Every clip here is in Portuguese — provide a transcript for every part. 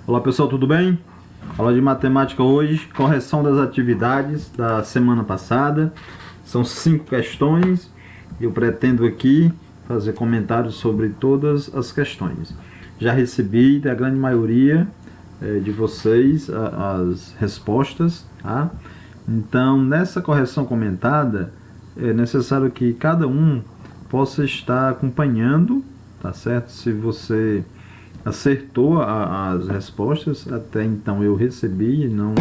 Olá pessoal, tudo bem? Aula de matemática hoje, correção das atividades da semana passada. São 5 questões. Eu pretendo aqui fazer comentários sobre todas as questões. Já recebi da grande maioria de vocês as respostas, tá? Então, nessa correção comentada, é necessário que cada um possa estar acompanhando, tá certo? Se você acertou as respostas, até então eu recebi, não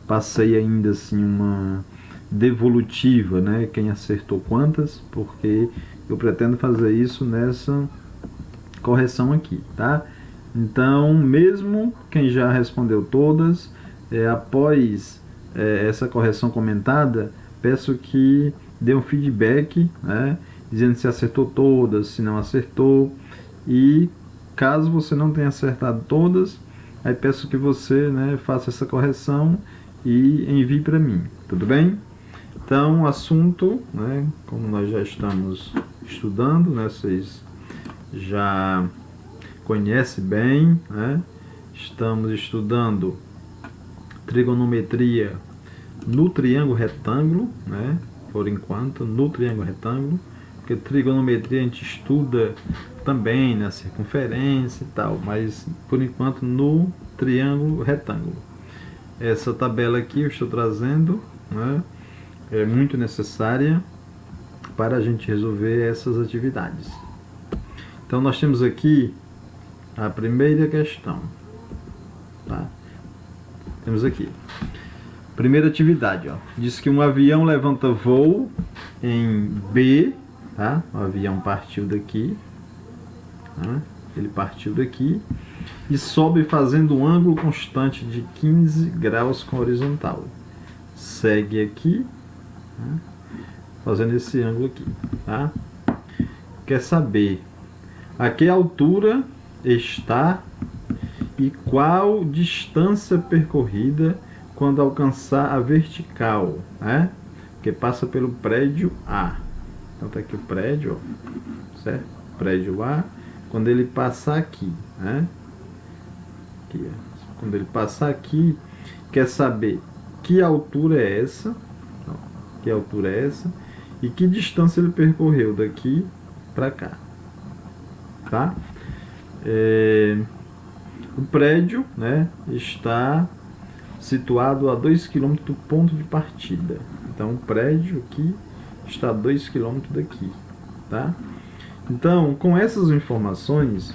passei ainda assim uma devolutiva, né? Quem acertou quantas, porque eu pretendo fazer isso nessa correção aqui, tá? Então, mesmo quem já respondeu todas, após essa correção comentada, peço que dê um feedback, né? Dizendo se acertou todas, se não acertou, e caso você não tenha acertado todas, aí peço que você, né, faça essa correção e envie para mim, tudo bem? Então, o assunto, né, como nós já estamos estudando, né, vocês já conhecem bem, né? Estamos estudando trigonometria no triângulo retângulo, né? Por enquanto, no triângulo retângulo, porque trigonometria a gente estuda também na circunferência e tal, mas por enquanto no triângulo retângulo. Essa tabela aqui eu estou trazendo, né? É muito necessária para a gente resolver essas atividades. Então nós temos aqui a primeira questão, tá? Temos aqui primeira atividade, ó. Diz que um avião levanta voo em B, tá? O avião partiu daqui, tá? Ele partiu daqui e sobe fazendo um ângulo constante de 15 graus com a horizontal. Segue aqui, tá? Fazendo esse ângulo aqui, tá? Quer saber a que altura está e qual distância percorrida quando alcançar a vertical, né? Que passa pelo prédio A. Então tá aqui o prédio, ó, certo? Prédio A, quando ele passar aqui, né? Aqui, ó. Quando ele passar aqui, quer saber que altura é essa, ó, que altura é essa e que distância ele percorreu daqui para cá, tá? O prédio, né, está situado a 2 km do ponto de partida. Então, o prédio aqui está a 2 km daqui, tá? Então, com essas informações,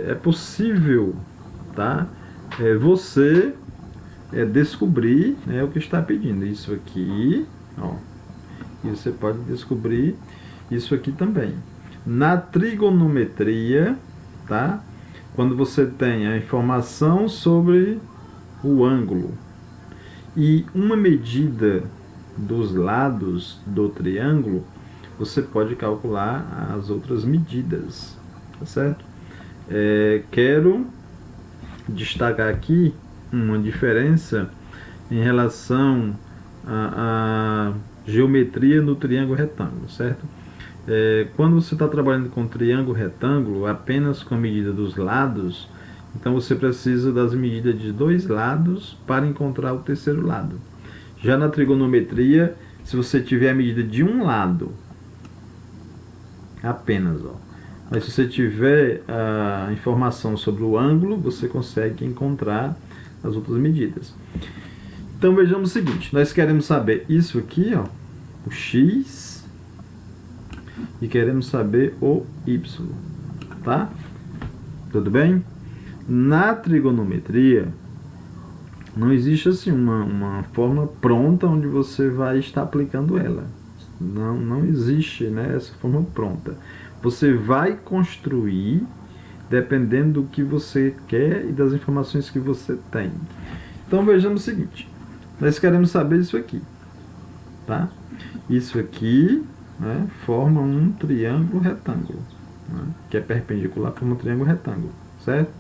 é possível, tá? Você descobrir, né, o que está pedindo. Isso aqui, ó, e você pode descobrir isso aqui também. Na trigonometria, tá? Quando você tem a informação sobre o ângulo e uma medida dos lados do triângulo, você pode calcular as outras medidas, tá certo? Quero destacar aqui uma diferença em relação à geometria no triângulo retângulo, certo? Quando você está trabalhando com triângulo retângulo, apenas com a medida dos lados, então você precisa das medidas de 2 lados para encontrar o terceiro lado. Já na trigonometria, se você tiver a medida de um lado, apenas, ó, mas se você tiver a informação sobre o ângulo, você consegue encontrar as outras medidas. Então vejamos o seguinte, nós queremos saber isso aqui, ó, o x, e queremos saber o y, tá? Tudo bem? Na trigonometria, não existe assim uma forma pronta onde você vai estar aplicando ela. Não existe, né, essa forma pronta. Você vai construir dependendo do que você quer e das informações que você tem. Então vejamos o seguinte, nós queremos saber isso aqui, tá? Isso aqui, né, forma um triângulo retângulo, né, que é perpendicular, forma um triângulo retângulo, certo?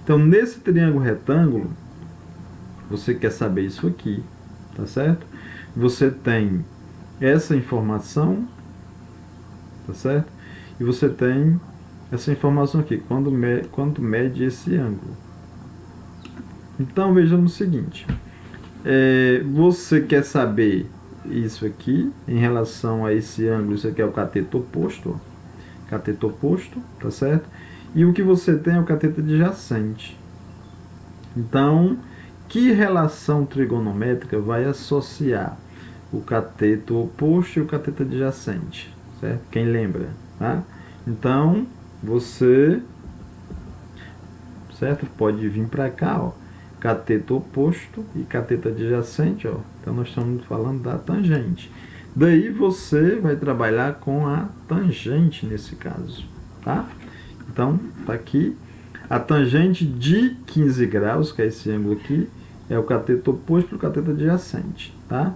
Então, nesse triângulo retângulo, você quer saber isso aqui, tá certo? Você tem essa informação, tá certo? E você tem essa informação aqui, quanto mede esse ângulo, Então vejamos o seguinte, você quer saber isso aqui em relação a esse ângulo, isso aqui é o cateto oposto, ó, cateto oposto, tá certo? E o que você tem é o cateto adjacente. Então, que relação trigonométrica vai associar o cateto oposto e o cateto adjacente, certo? Quem lembra, tá? Então, você, certo? Pode vir para cá, ó, cateto oposto e cateto adjacente, ó. Então, nós estamos falando da tangente. Daí, você vai trabalhar com a tangente nesse caso, tá? Então, tá aqui. A tangente de 15 graus, que é esse ângulo aqui, é o cateto oposto para o cateto adjacente, tá?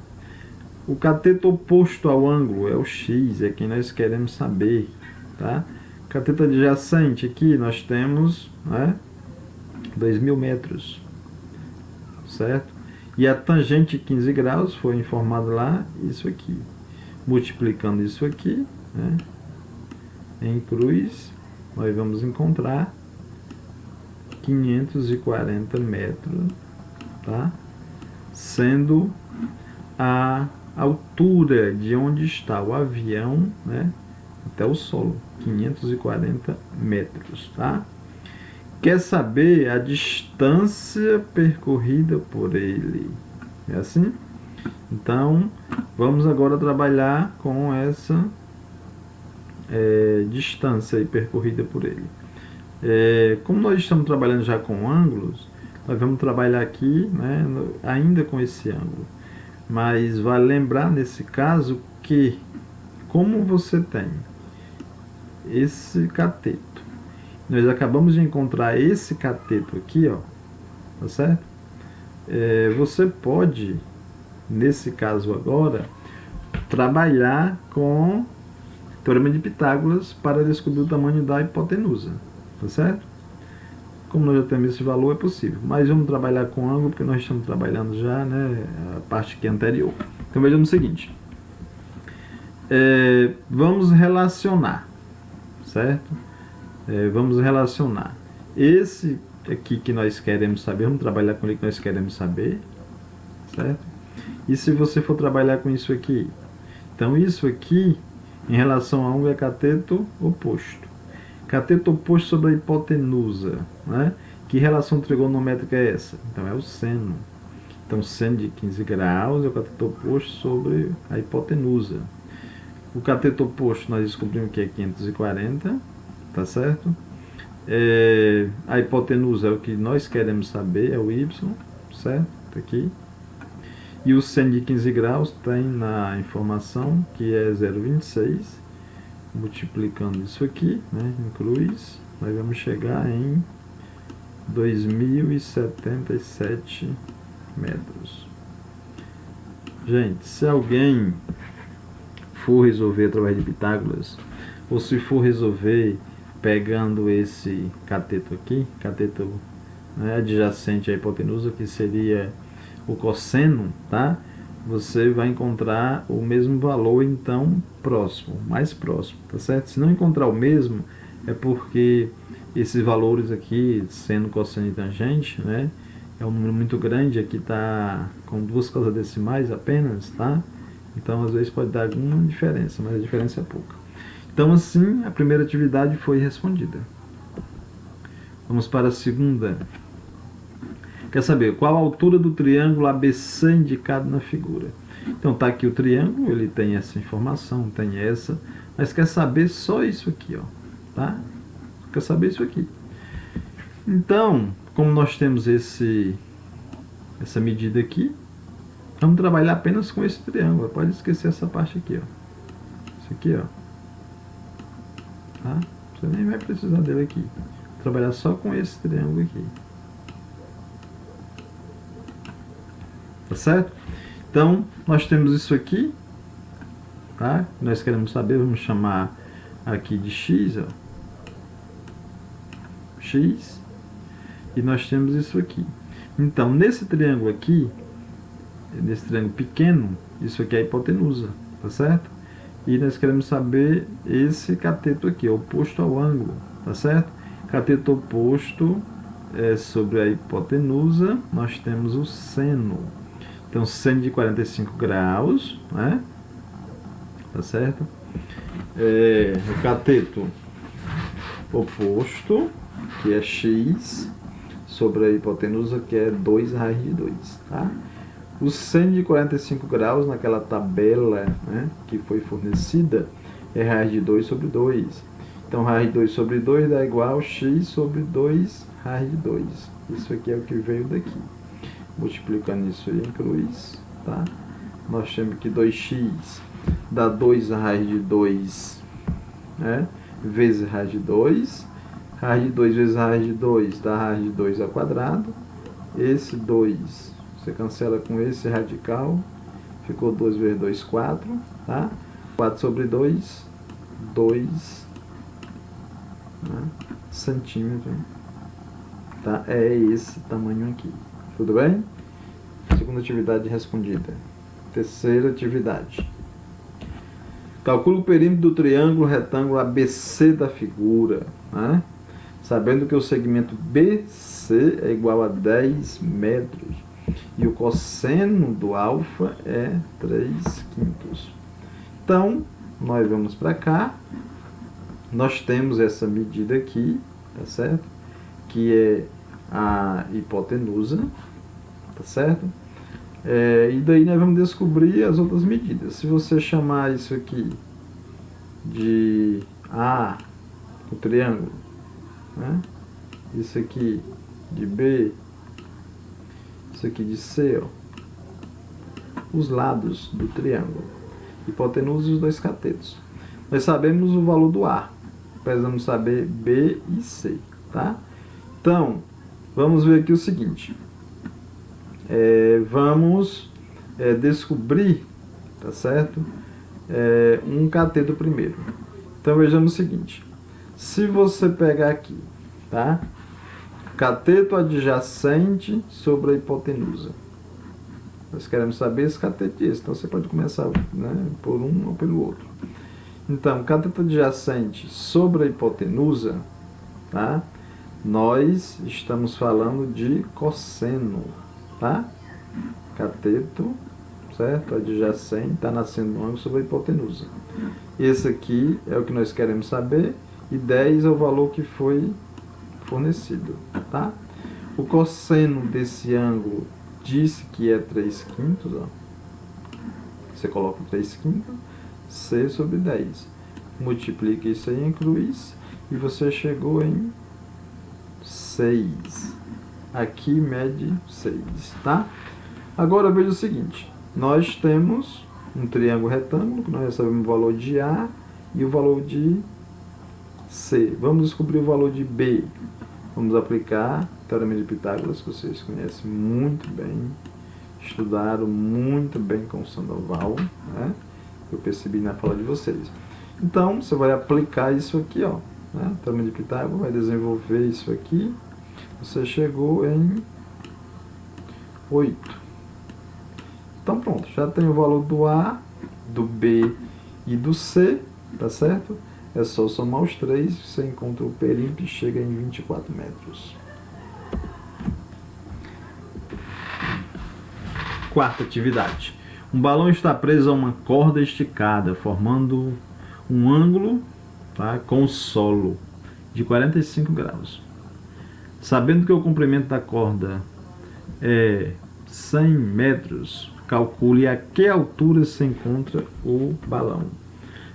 O cateto oposto ao ângulo é o x, é quem nós queremos saber, tá? Cateto adjacente aqui nós temos, né, 2.000 metros, certo? E a tangente de 15 graus foi informado lá, isso aqui. Multiplicando isso aqui, né, em cruz, nós vamos encontrar 540 metros, tá? Sendo a altura de onde está o avião, né, até o solo, 540 metros, tá? Quer saber a distância percorrida por ele? É assim? Então, vamos agora trabalhar com essa distância aí percorrida por ele. Como nós estamos trabalhando já com ângulos, nós vamos trabalhar aqui, né, ainda com esse ângulo. Mas vale lembrar nesse caso que, como você tem esse cateto, nós acabamos de encontrar esse cateto aqui, ó, tá certo? Você pode, nesse caso agora, trabalhar com o Teorema de Pitágoras para descobrir o tamanho da hipotenusa, tá certo? Como nós já temos esse valor, é possível. Mas vamos trabalhar com ângulo, porque nós estamos trabalhando já, né, a parte que é anterior. Então vejamos o seguinte. Vamos relacionar, certo? Vamos relacionar. Esse aqui que nós queremos saber, vamos trabalhar com ele que nós queremos saber, certo? E se você for trabalhar com isso aqui? Então isso aqui, em relação a ângulo, é cateto oposto. Cateto oposto sobre a hipotenusa, né? Que relação trigonométrica é essa? Então é o seno. Então seno de 15 graus é o cateto oposto sobre a hipotenusa. O cateto oposto nós descobrimos que é 540, tá certo? A hipotenusa é o que nós queremos saber, é o y, certo? Tá aqui. E o seno de 15 graus tem na informação que é 0,26. Multiplicando isso aqui, né, em cruz, nós vamos chegar em 2.077 metros. Gente, se alguém for resolver através de Pitágoras, ou se for resolver pegando esse cateto aqui, cateto, né, adjacente à hipotenusa, que seria o cosseno, tá? Você vai encontrar o mesmo valor, então, próximo, mais próximo, tá certo? Se não encontrar o mesmo, é porque esses valores aqui, sendo cosseno e tangente, né, é um número muito grande, aqui está com 2 casas decimais apenas, tá? Então, às vezes pode dar alguma diferença, mas a diferença é pouca. Então, assim, a primeira atividade foi respondida. Vamos para a segunda. Quer saber qual a altura do triângulo ABC indicado na figura? Então tá aqui o triângulo, ele tem essa informação, tem essa, mas quer saber só isso aqui, ó, tá? Quer saber isso aqui. Então, como nós temos essa medida aqui, vamos trabalhar apenas com esse triângulo. Pode esquecer essa parte aqui, ó. Isso aqui, ó. Tá? Você nem vai precisar dele aqui. Vou trabalhar só com esse triângulo aqui. Tá certo? Então, nós temos isso aqui, tá? Nós queremos saber, vamos chamar aqui de x, ó. X. E nós temos isso aqui. Então, nesse triângulo aqui, nesse triângulo pequeno, isso aqui é a hipotenusa, tá certo? E nós queremos saber esse cateto aqui, oposto ao ângulo, tá certo? Cateto oposto sobre a hipotenusa, nós temos o seno. Então, seno de 45 graus, né? Tá certo? O cateto oposto, que é x, sobre a hipotenusa, que é 2 raiz de 2, tá? O seno de 45 graus, naquela tabela, né, que foi fornecida, é raiz de 2 sobre 2. Então, raiz de 2 sobre 2 dá igual a x sobre 2 raiz de 2. Isso aqui é o que veio daqui. Multiplicando isso aí em cruz, tá? Nós temos que 2x dá 2 raiz de 2, né, vezes raiz de 2. Raiz de 2 vezes raiz de 2 dá raiz de 2 ao quadrado. Esse 2, você cancela com esse radical. Ficou 2 vezes 2, 4. Tá? 4 sobre 2, 2, né, centímetros. Tá? É esse tamanho aqui. Tudo bem? Segunda atividade respondida. Terceira atividade. Calcule o perímetro do triângulo retângulo ABC da figura, né? Sabendo que o segmento BC é igual a 10 metros e o cosseno do alfa é 3/5. Então, nós vamos para cá, nós temos essa medida aqui, tá certo? Que é a hipotenusa, tá certo? E daí nós vamos descobrir as outras medidas. Se você chamar isso aqui de A, o triângulo, né? Isso aqui de B, isso aqui de C, ó, os lados do triângulo, hipotenusa e os dois catetos. Nós sabemos o valor do A, precisamos saber B e C, tá? Então, vamos ver aqui o seguinte. Vamos descobrir, tá certo? Um cateto primeiro. Então, vejamos o seguinte. Se você pegar aqui, tá? Cateto adjacente sobre a hipotenusa. Nós queremos saber esse cateto e esse. Então, você pode começar, né, por um ou pelo outro. Então, cateto adjacente sobre a hipotenusa, tá? Nós estamos falando de cosseno, tá? Cateto, certo? Adjacente, está nascendo um ângulo sobre a hipotenusa. Esse aqui é o que nós queremos saber e 10 é o valor que foi fornecido, tá? O cosseno desse ângulo disse que é 3/5, ó. Você coloca 3/5, C sobre 10. Multiplica isso aí em cruz e você chegou em 6. Aqui mede 6, tá? Agora veja o seguinte. Nós temos um triângulo retângulo, que nós recebemos o valor de A e o valor de C. Vamos descobrir o valor de B. Vamos aplicar o Teorema de Pitágoras, que vocês conhecem muito bem, estudaram muito bem com o Sandoval, né? Eu percebi na fala de vocês. Então, você vai aplicar isso aqui, ó, né? O Teorema de Pitágoras vai desenvolver isso aqui. Você chegou em 8. Então, pronto, já tem o valor do A, do B e do C, tá certo? É só somar os três, você encontra o perímetro e chega em 24 metros. Quarta atividade. Um balão está preso a uma corda esticada, formando um ângulo, tá, com o solo de 45 graus. Sabendo que o comprimento da corda é 100 metros, calcule a que altura se encontra o balão.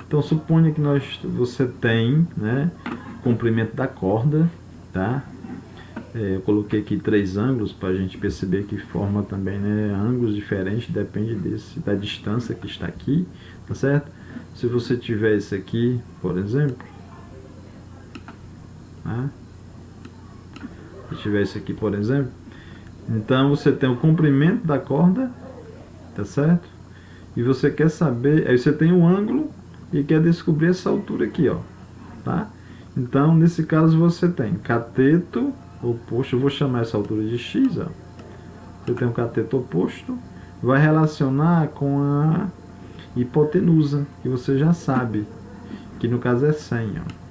Então, suponha que você tem, né, o comprimento da corda, tá? Eu coloquei aqui 3 ângulos para a gente perceber que forma também, né, ângulos diferentes, depende da distância que está aqui, tá certo? Se você tiver esse aqui, por exemplo, tá? Se tiver esse aqui, por exemplo, então você tem o comprimento da corda, tá certo? E você quer saber, aí você tem um ângulo e quer descobrir essa altura aqui, ó, tá? Então, nesse caso, você tem cateto oposto, eu vou chamar essa altura de x, ó. Você tem um cateto oposto, vai relacionar com a hipotenusa, que você já sabe, que no caso é 100, ó.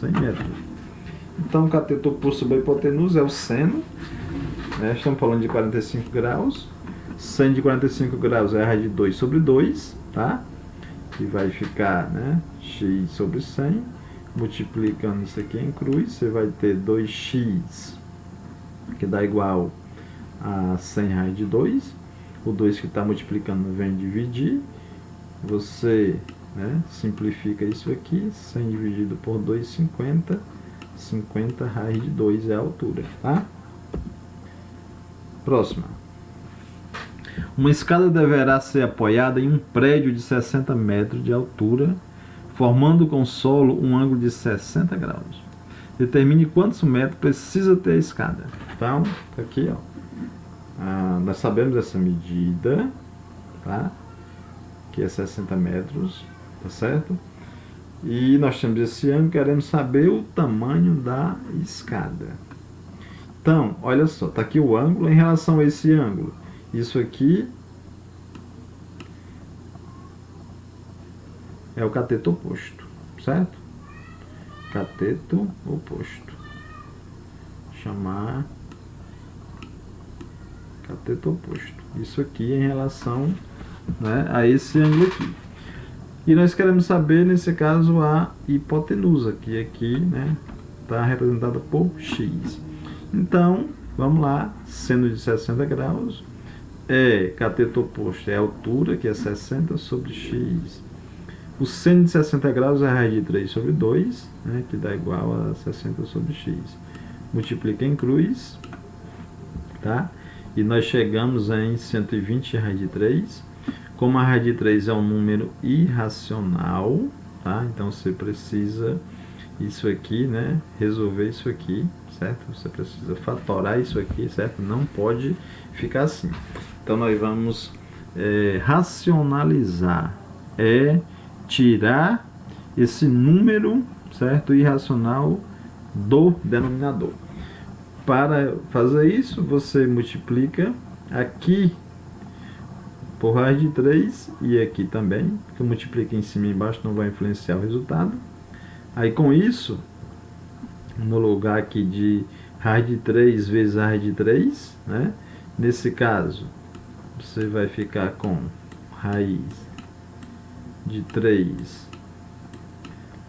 100 metros. Então, o cateto oposto sobre a hipotenusa é o seno, né? Estamos falando de 45 graus. Seno de 45 graus é a raiz de 2 sobre 2, tá? Que vai ficar, né, x sobre 100. Multiplicando isso aqui em cruz, você vai ter 2x, que dá igual a 100 raiz de 2. O 2 que está multiplicando vem dividir. Você, né, simplifica isso aqui. 100 dividido por 2, 50. 50 raiz de 2 é a altura, tá? Próxima. Uma escada deverá ser apoiada em um prédio de 60 metros de altura, formando com o solo um ângulo de 60 graus. Determine quantos metros precisa ter a escada. Então, tá aqui, ó. Nós sabemos essa medida, tá? Que é 60 metros, tá certo? E nós temos esse ângulo, queremos saber o tamanho da escada. Então, olha só, tá aqui o ângulo em relação a esse ângulo. Isso aqui é o cateto oposto, certo? Cateto oposto. Chamar cateto oposto. Isso aqui em relação, né, a esse ângulo aqui. E nós queremos saber, nesse caso, a hipotenusa, que aqui, né, está representada por x. Então, vamos lá, seno de 60 graus, cateto oposto é a altura, que é 60 sobre x. O seno de 60 graus é a raiz de 3 sobre 2, né, que dá igual a 60 sobre x. Multiplica em cruz, tá? E nós chegamos em 120 raiz de 3. Como a raiz de 3 é um número irracional, tá? Então você precisa isso aqui, né, resolver isso aqui, certo? Você precisa fatorar isso aqui, certo? Não pode ficar assim. Então nós vamos racionalizar, tirar esse número, certo, irracional do denominador. Para fazer isso, você multiplica aqui por raiz de 3 e aqui também, porque multiplica em cima e embaixo não vai influenciar o resultado. Aí com isso, no lugar aqui de raiz de 3 vezes raiz de 3, né? Nesse caso, você vai ficar com raiz de 3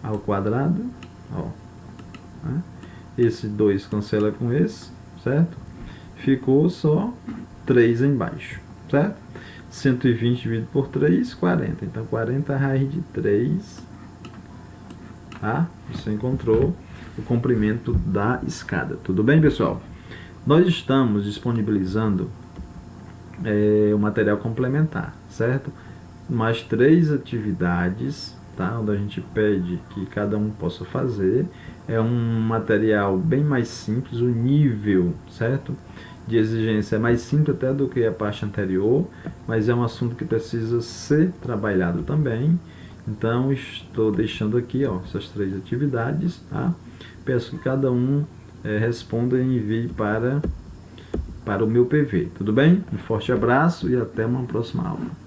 ao quadrado, ó, né? Esse 2 cancela com esse, certo? Ficou só 3 embaixo, certo? 120 dividido por 3, 40. Então, 40 raiz de 3, tá? Você encontrou o comprimento da escada. Tudo bem, pessoal? Nós estamos disponibilizando o material complementar, certo? Mais 3 atividades, tá? Onde a gente pede que cada um possa fazer. É um material bem mais simples, o nível, certo, de exigência é mais simples até do que a parte anterior, mas é um assunto que precisa ser trabalhado também. Então, estou deixando aqui, ó, essas 3 atividades, tá? Peço que cada um responda e envie para o meu PV, tudo bem? Um forte abraço e até uma próxima aula.